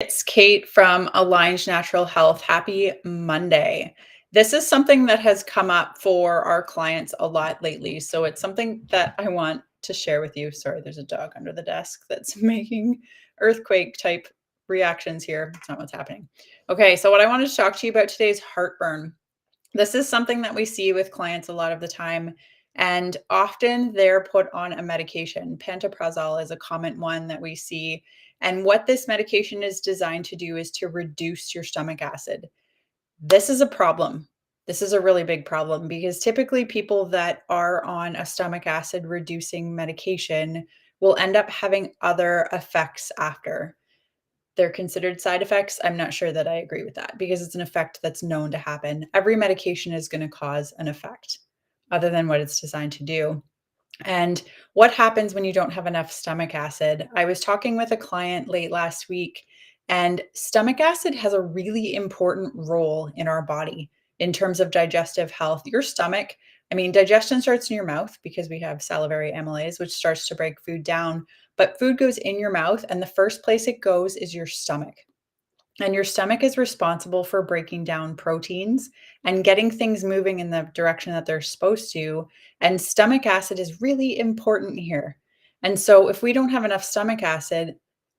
It's Kate from Aligned Natural Health. Happy Monday. This is something that has come up for our clients a lot lately. So it's something that I want to share with you. Sorry, there's a dog under the desk that's making earthquake type reactions here. It's not what's happening. Okay, so what I wanted to talk to you about today is heartburn. This is something that we see with clients a lot of the time, and often they're put on a medication. Pantoprazole is a common one that we see. And what this medication is designed to do is to reduce your stomach acid. This is a problem. This is a really big problem because typically people that are on a stomach acid reducing medication will end up having other effects after. They're considered side effects. I'm not sure that I agree with that because it's an effect that's known to happen. Every medication is going to cause an effect other than what it's designed to do. And what happens when you don't have enough stomach acid? I was talking with a client late last week, and stomach acid has a really important role in our body in terms of digestive health. Your stomach, digestion starts in your mouth because we have salivary amylase, which starts to break food down. But food goes in your mouth, and the first place it goes is your stomach. And your stomach is responsible for breaking down proteins and getting things moving in the direction that they're supposed to. And stomach acid is really important here. And so, if we don't have enough stomach acid,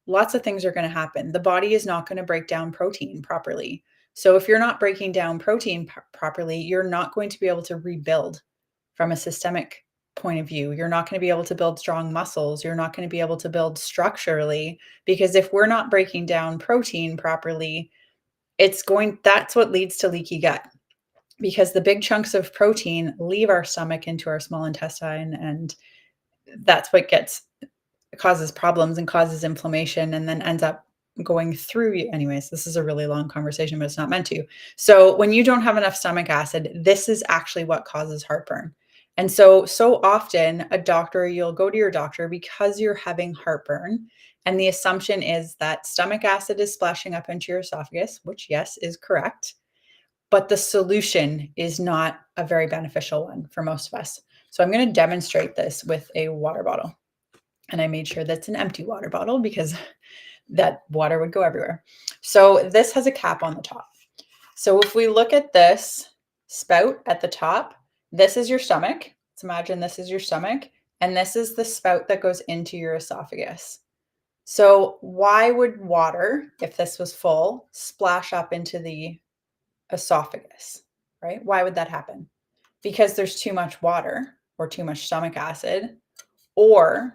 lots of things are going to happen. The body is not going to break down protein properly. So, if you're not breaking down protein properly, you're not going to be able to rebuild from a systemic point of view. You're not going to be able to build strong muscles. You're not going to be able to build structurally because if we're not breaking down protein properly, that's what leads to leaky gut because the big chunks of protein leave our stomach into our small intestine, and that's what causes problems and causes inflammation and then ends up going through you. Anyways, this is a really long conversation, but it's not meant to. So when you don't have enough stomach acid, this is actually what causes heartburn. And so often you'll go to your doctor because you're having heartburn. And the assumption is that stomach acid is splashing up into your esophagus, which yes, is correct. But the solution is not a very beneficial one for most of us. So I'm going to demonstrate this with a water bottle. And I made sure that's an empty water bottle because that water would go everywhere. So this has a cap on the top. So if we look at this spout at the top, this is your stomach. Let's imagine this is your stomach, and this is the spout that goes into your esophagus. So why would water, if this was full, splash up into the esophagus, right? Why would that happen? Because there's too much water or too much stomach acid, or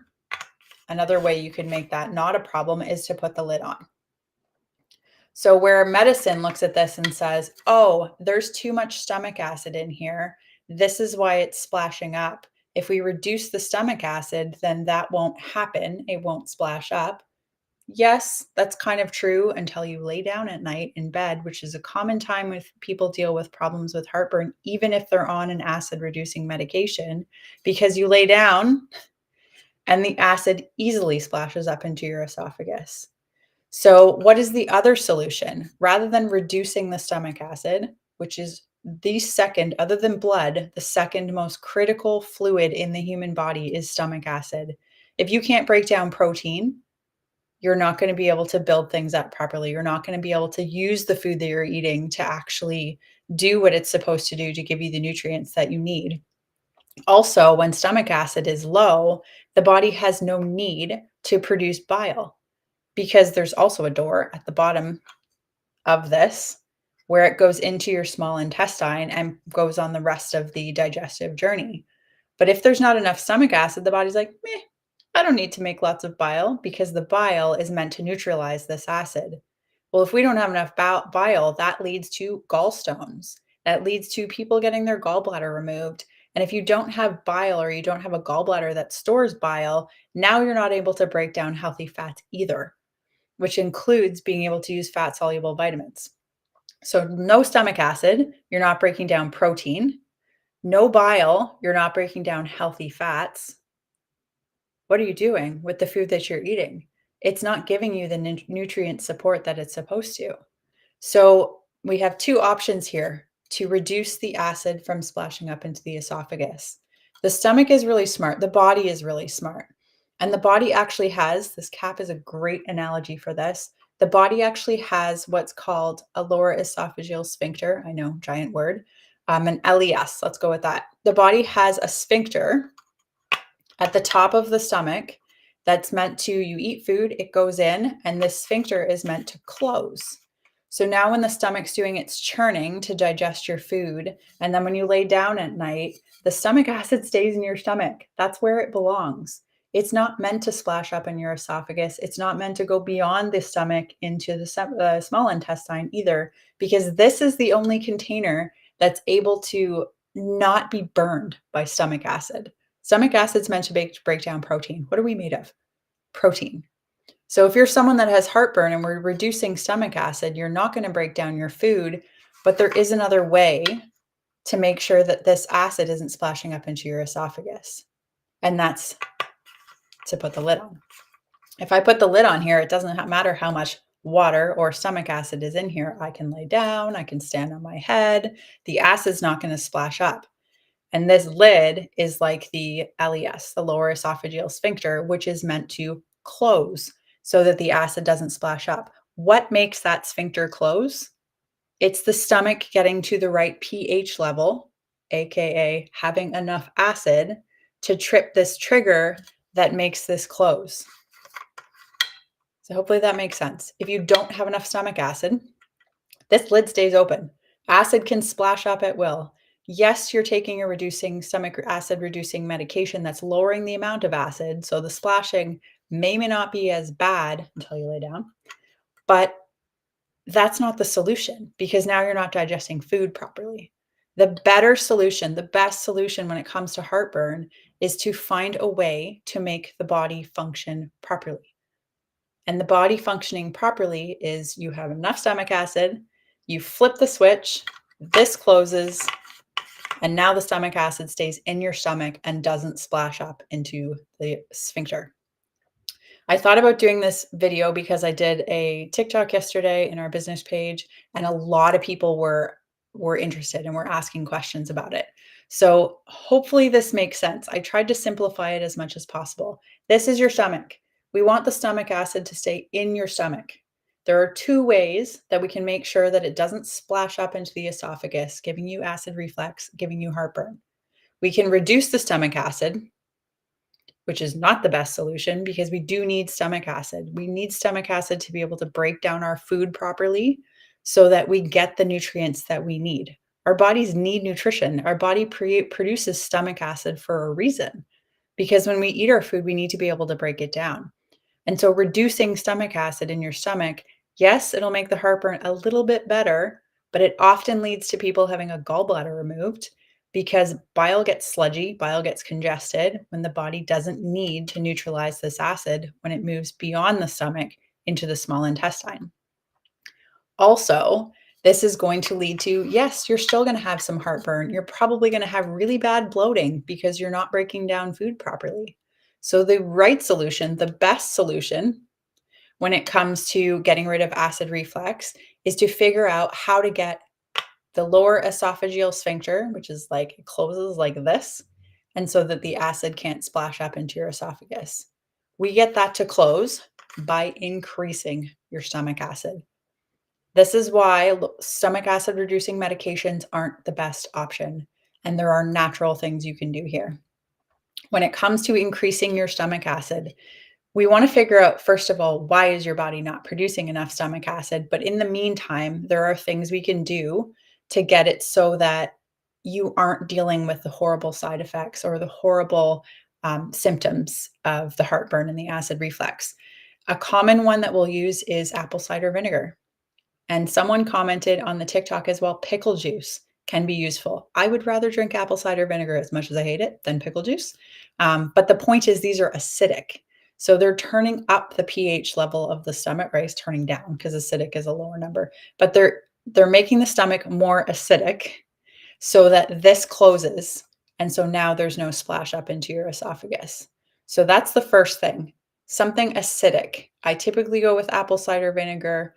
another way you could make that not a problem is to put the lid on. So where medicine looks at this and says, oh, there's too much stomach acid in here. This is why it's splashing up. If we reduce the stomach acid, then that won't happen. It won't splash up. Yes, that's kind of true until you lay down at night in bed, which is a common time when people deal with problems with heartburn, even if they're on an acid reducing medication, because you lay down and the acid easily splashes up into your esophagus. So what is the other solution? Rather than reducing the stomach acid, which is the second, other than blood, the second most critical fluid in the human body is stomach acid. If you can't break down protein, you're not going to be able to build things up properly. You're not going to be able to use the food that you're eating to actually do what it's supposed to do to give you the nutrients that you need. Also, when stomach acid is low, the body has no need to produce bile because there's also a door at the bottom of this where it goes into your small intestine and goes on the rest of the digestive journey. But if there's not enough stomach acid, the body's like, meh, I don't need to make lots of bile because the bile is meant to neutralize this acid. Well, if we don't have enough bile, that leads to gallstones. That leads to people getting their gallbladder removed. And if you don't have bile or you don't have a gallbladder that stores bile, now you're not able to break down healthy fats either, which includes being able to use fat soluble vitamins. So no stomach acid, you're not breaking down protein. No bile, you're not breaking down healthy fats. What are you doing with the food that you're eating? It's not giving you the nutrient support that it's supposed to. So we have two options here to reduce the acid from splashing up into the esophagus. The stomach is really smart. The body is really smart. And the body actually has, this cap is a great analogy for this. The body actually has what's called a lower esophageal sphincter. I know, giant word. An LES. Let's go with that. The body has a sphincter at the top of the stomach that's meant to, you eat food, it goes in, and this sphincter is meant to close. So now when the stomach's doing its churning to digest your food, and then when you lay down at night, the stomach acid stays in your stomach. That's where it belongs. It's not meant to splash up in your esophagus. It's not meant to go beyond the stomach into the small intestine either, because this is the only container that's able to not be burned by stomach acid. Stomach acid's meant to break down protein. What are we made of? Protein. So if you're someone that has heartburn and we're reducing stomach acid, you're not going to break down your food, but there is another way to make sure that this acid isn't splashing up into your esophagus. And that's to put the lid on. If I put the lid on here, it doesn't matter how much water or stomach acid is in here. I can lay down, I can stand on my head. The acid's not going to splash up. And this lid is like the LES, the lower esophageal sphincter, which is meant to close so that the acid doesn't splash up. What makes that sphincter close? It's the stomach getting to the right pH level, AKA having enough acid to trip this trigger that makes this close. So hopefully that makes sense. If you don't have enough stomach acid, this lid stays open. Acid can splash up at will. Yes, you're taking a reducing stomach acid reducing medication that's lowering the amount of acid. So the splashing may not be as bad until you lay down, but that's not the solution because now you're not digesting food properly. The better solution, the best solution when it comes to heartburn is to find a way to make the body function properly. And the body functioning properly is you have enough stomach acid, you flip the switch, this closes, and now the stomach acid stays in your stomach and doesn't splash up into the sphincter. I thought about doing this video because I did a TikTok yesterday in our business page, and a lot of people were interested and were asking questions about it. So hopefully this makes sense. I tried to simplify it as much as possible. This is your stomach. We want the stomach acid to stay in your stomach. There are two ways that we can make sure that it doesn't splash up into the esophagus, giving you acid reflux, giving you heartburn. We can reduce the stomach acid, which is not the best solution because we do need stomach acid. We need stomach acid to be able to break down our food properly so that we get the nutrients that we need. Our bodies need nutrition. Our body produces stomach acid for a reason because when we eat our food, we need to be able to break it down. And so reducing stomach acid in your stomach, yes, it'll make the heartburn a little bit better, but it often leads to people having a gallbladder removed because bile gets sludgy, bile gets congested when the body doesn't need to neutralize this acid when it moves beyond the stomach into the small intestine. Also, this is going to lead to, yes, you're still going to have some heartburn. You're probably going to have really bad bloating because you're not breaking down food properly. So the right solution, the best solution when it comes to getting rid of acid reflux is to figure out how to get the lower esophageal sphincter, which is like it closes like this, and so that the acid can't splash up into your esophagus. We get that to close by increasing your stomach acid. This is why stomach acid reducing medications aren't the best option, and there are natural things you can do here. When it comes to increasing your stomach acid, we want to figure out, first of all, why is your body not producing enough stomach acid? But in the meantime, there are things we can do to get it so that you aren't dealing with the horrible side effects or the horrible symptoms of the heartburn and the acid reflux. A common one that we'll use is apple cider vinegar. And someone commented on the TikTok as well, pickle juice can be useful. I would rather drink apple cider vinegar as much as I hate it than pickle juice. But the point is these are acidic. So they're turning up the pH level of the stomach, right? It's turning down because acidic is a lower number, but they're making the stomach more acidic so that this closes. And so now there's no splash up into your esophagus. So that's the first thing, something acidic. I typically go with apple cider vinegar.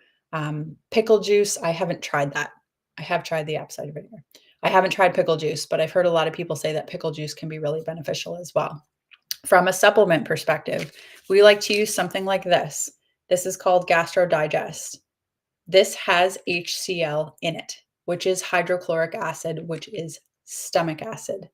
Pickle juice, I haven't tried that. I have tried the apple cider vinegar. I haven't tried pickle juice, but I've heard a lot of people say that pickle juice can be really beneficial as well. From a supplement perspective, we like to use something like this. This is called Digest. This has HCl in it, which is hydrochloric acid, which is stomach acid.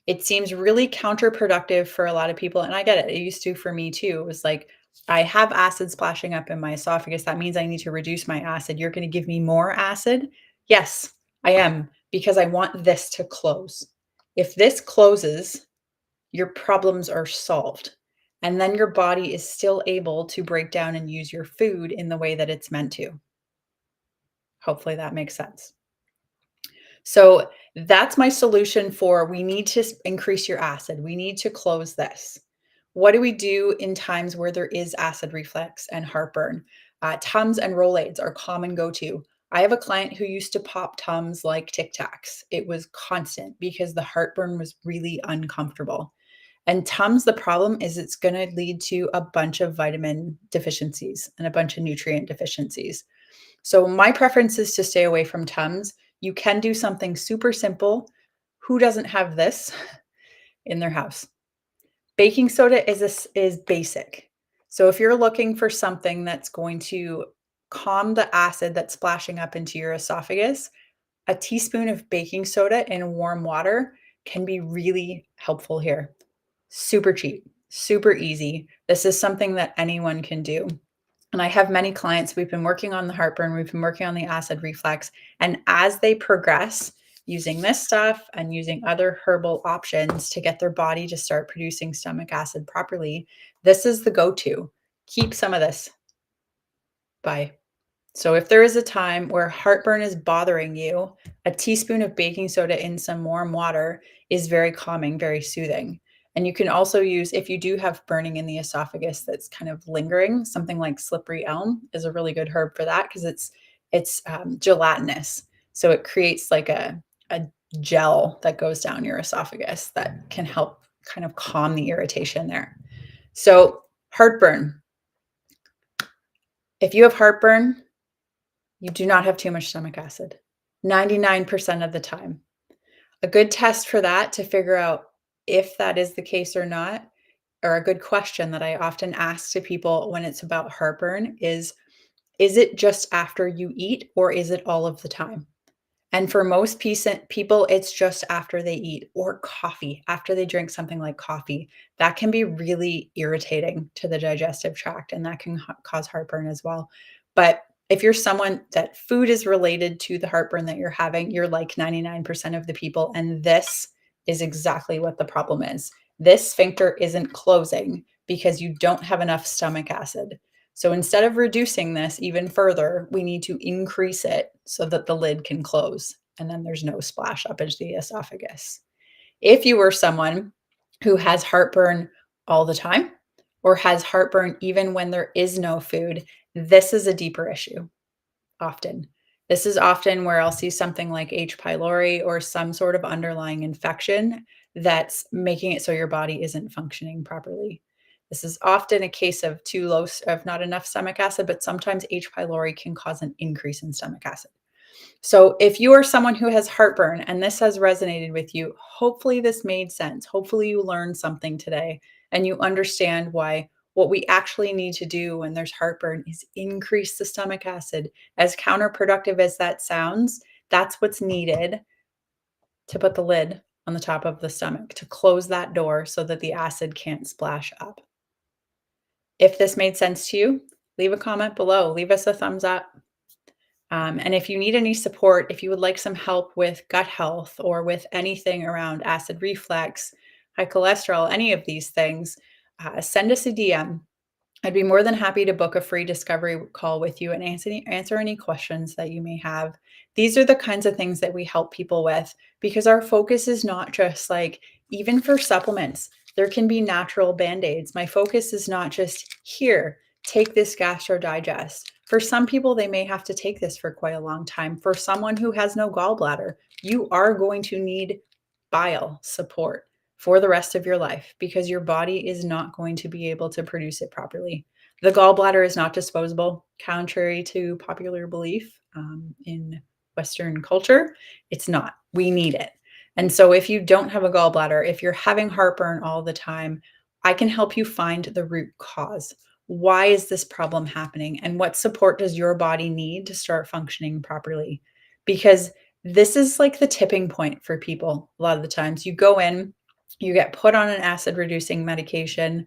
It seems really counterproductive for a lot of people, and I get it. It used to for me too. It was like, I have acid splashing up in my esophagus. That means I need to reduce my acid. You're going to give me more acid? Yes, I am, because I want this to close. If this closes, your problems are solved. And then your body is still able to break down and use your food in the way that it's meant to. Hopefully that makes sense. So that's my solution for we need to increase your acid. We need to close this. What do we do in times where there is acid reflux and heartburn? Tums and Rolaids are common go-to. I have a client who used to pop Tums like Tic Tacs. It was constant because the heartburn was really uncomfortable. And Tums, the problem is it's going to lead to a bunch of vitamin deficiencies and a bunch of nutrient deficiencies. So my preference is to stay away from Tums. You can do something super simple. Who doesn't have this in their house? Baking soda is basic. So if you're looking for something that's going to calm the acid that's splashing up into your esophagus, a teaspoon of baking soda in warm water can be really helpful here. Super cheap, super easy. This is something that anyone can do. And I have many clients, we've been working on the heartburn, we've been working on the acid reflux. And as they progress using this stuff and using other herbal options to get their body to start producing stomach acid properly, this is the go-to. Keep some of this. Bye. So if there is a time where heartburn is bothering you, a teaspoon of baking soda in some warm water is very calming, very soothing. And you can also use, if you do have burning in the esophagus that's kind of lingering, something like slippery elm is a really good herb for that because it's gelatinous. So it creates like a gel that goes down your esophagus that can help kind of calm the irritation there. So heartburn. If you have heartburn, you do not have too much stomach acid, 99% of the time. A good test for that to figure out if that is the case or not, or a good question that I often ask to people when it's about heartburn is it just after you eat or is it all of the time? And for most people, it's just after they eat or coffee, after they drink something like coffee. That can be really irritating to the digestive tract and that can cause heartburn as well. But if you're someone that food is related to the heartburn that you're having, you're like 99% of the people. And this is exactly what the problem is. This sphincter isn't closing because you don't have enough stomach acid. So instead of reducing this even further, we need to increase it so that the lid can close and then there's no splash up into the esophagus. If you are someone who has heartburn all the time or has heartburn even when there is no food, this is a deeper issue often. This is often where I'll see something like H. pylori or some sort of underlying infection that's making it so your body isn't functioning properly. This is often a case of too low of not enough stomach acid, but sometimes H. pylori can cause an increase in stomach acid. So if you are someone who has heartburn and this has resonated with you, hopefully this made sense. Hopefully you learned something today and you understand why what we actually need to do when there's heartburn is increase the stomach acid. As counterproductive as that sounds, that's what's needed to put the lid on the top of the stomach, to close that door so that the acid can't splash up. If this made sense to you, leave a comment below, leave us a thumbs up. And if you need any support, if you would like some help with gut health or with anything around acid reflux, high cholesterol, any of these things, send us a DM. I'd be more than happy to book a free discovery call with you and answer any questions that you may have. These are the kinds of things that we help people with because our focus is not just like, even for supplements, there can be natural band-aids. My focus is not just here, take this Digest. For some people, they may have to take this for quite a long time. For someone who has no gallbladder, you are going to need bile support for the rest of your life because your body is not going to be able to produce it properly. The gallbladder is not disposable, contrary to popular belief in Western culture. It's not. We need it. And so if you don't have a gallbladder, if you're having heartburn all the time, I can help you find the root cause. why is this problem happening? And what support does your body need to start functioning properly? Because this is like the tipping point for people a lot of the times. You go in, you get put on an acid reducing medication,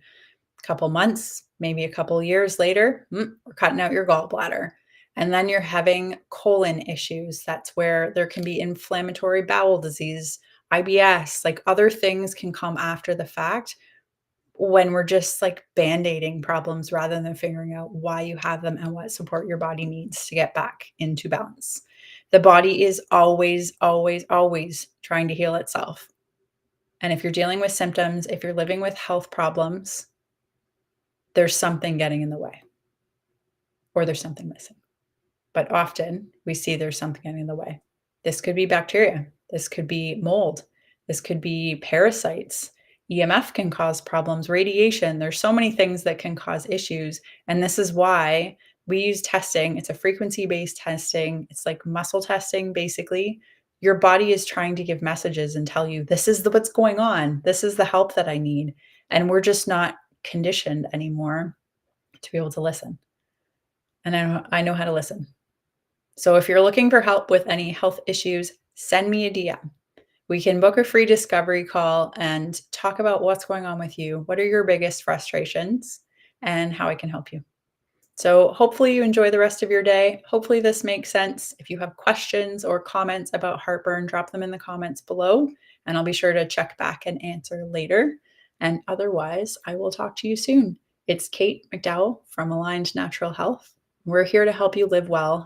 couple months, maybe a couple years later, we're cutting out your gallbladder. And then you're having colon issues. That's where there can be inflammatory bowel disease, IBS, like other things can come after the fact when we're just like band-aiding problems rather than figuring out why you have them and what support your body needs to get back into balance. The body is always, always, always trying to heal itself. And if you're dealing with symptoms, if you're living with health problems, there's something getting in the way or there's something missing. But often we see there's something getting in the way. This could be bacteria. This could be mold. This could be parasites. EMF can cause problems, radiation. There's so many things that can cause issues. And this is why we use testing. It's a frequency-based testing. It's like muscle testing, basically. Your body is trying to give messages and tell you, this is what's going on. This is the help that I need. And we're just not conditioned anymore to be able to listen. And I know how to listen. So if you're looking for help with any health issues, send me a DM. We can book a free discovery call and talk about what's going on with you. What are your biggest frustrations and how I can help you? So hopefully you enjoy the rest of your day. Hopefully this makes sense. If you have questions or comments about heartburn, drop them in the comments below and I'll be sure to check back and answer later. And otherwise, I will talk to you soon. It's Kate McDowell from Aligned Natural Health. We're here to help you live well